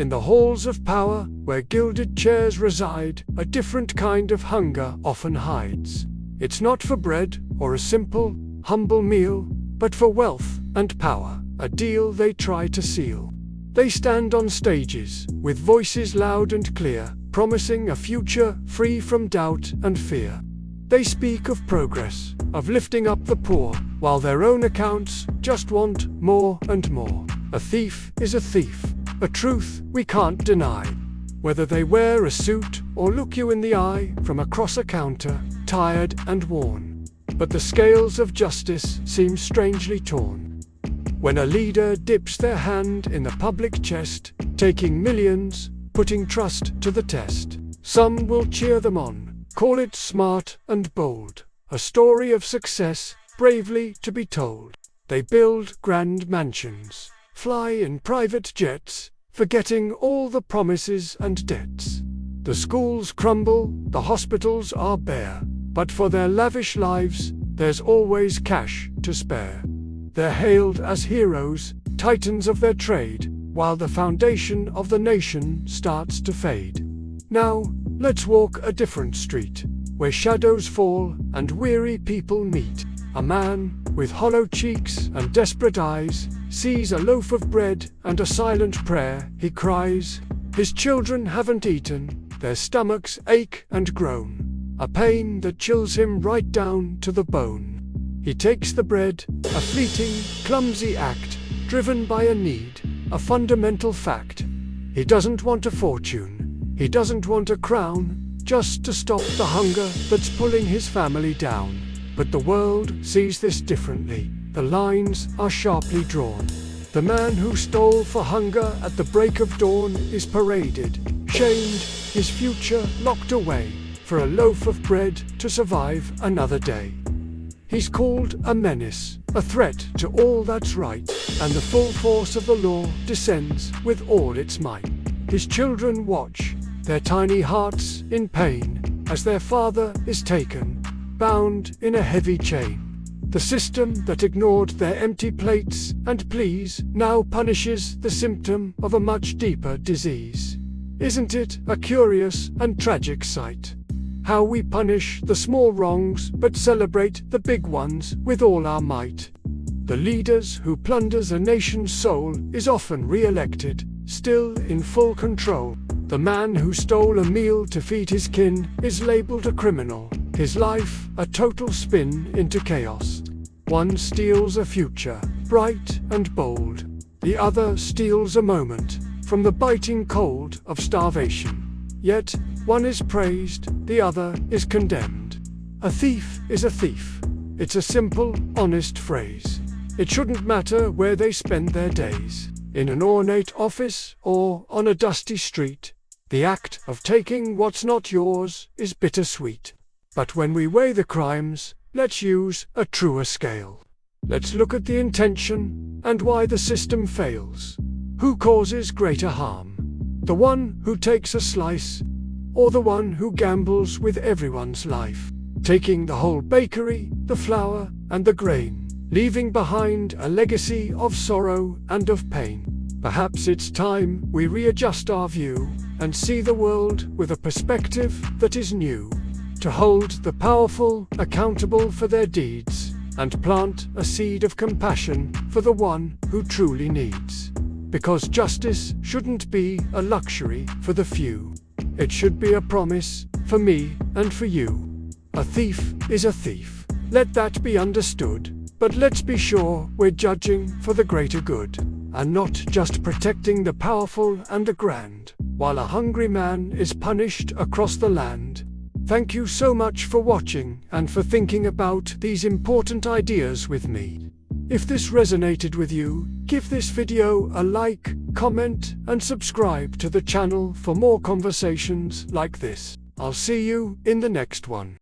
In the halls of power, where gilded chairs reside, a different kind of hunger often hides. It's not for bread or a simple, humble meal, but for wealth and power, a deal they try to seal. They stand on stages, with voices loud and clear, promising a future free from doubt and fear. They speak of progress, of lifting up the poor, while their own accounts just want more and more. A thief is a thief, a truth we can't deny. Whether they wear a suit or look you in the eye from across a counter, tired and worn. But the scales of justice seem strangely torn. When a leader dips their hand in the public chest, taking millions, putting trust to the test, some will cheer them on, call it smart and bold, a story of success, bravely to be told. They build grand mansions, fly in private jets, forgetting all the promises and debts. The schools crumble, the hospitals are bare, but for their lavish lives, there's always cash to spare. They're hailed as heroes, titans of their trade, while the foundation of the nation starts to fade. Now, let's walk a different street, where shadows fall and weary people meet. A man, with hollow cheeks and desperate eyes, sees a loaf of bread and a silent prayer. He cries. His children haven't eaten, their stomachs ache and groan, a pain that chills him right down to the bone. He takes the bread, a fleeting, clumsy act, driven by a need, a fundamental fact. He doesn't want a fortune, he doesn't want a crown, just to stop the hunger that's pulling his family down. But the world sees this differently. The lines are sharply drawn. The man who stole for hunger at the break of dawn is paraded, shamed, his future locked away, for a loaf of bread to survive another day. He's called a menace, a threat to all that's right, and the full force of the law descends with all its might. His children watch, their tiny hearts in pain, as their father is taken, bound in a heavy chain. The system that ignored their empty plates and pleas now punishes the symptom of a much deeper disease. Isn't it a curious and tragic sight? How we punish the small wrongs but celebrate the big ones with all our might. The leaders who plunders a nation's soul is often re-elected, still in full control. The man who stole a meal to feed his kin is labeled a criminal, his life a total spin into chaos. One steals a future, bright and bold. The other steals a moment from the biting cold of starvation. Yet, one is praised, the other is condemned. A thief is a thief. It's a simple, honest phrase. It shouldn't matter where they spend their days, in an ornate office or on a dusty street. The act of taking what's not yours is bittersweet. But when we weigh the crimes, let's use a truer scale. Let's look at the intention and why the system fails. Who causes greater harm? The one who takes a slice, or the one who gambles with everyone's life, taking the whole bakery, the flour, and the grain, leaving behind a legacy of sorrow and of pain? Perhaps it's time we readjust our view and see the world with a perspective that is new, to hold the powerful accountable for their deeds, and plant a seed of compassion for the one who truly needs. Because justice shouldn't be a luxury for the few. It should be a promise for me and for you. A thief is a thief. Let that be understood. But let's be sure we're judging for the greater good, and not just protecting the powerful and the grand, while a hungry man is punished across the land. Thank you so much for watching and for thinking about these important ideas with me. If this resonated with you, give this video a like, comment, and subscribe to the channel for more conversations like this. I'll see you in the next one.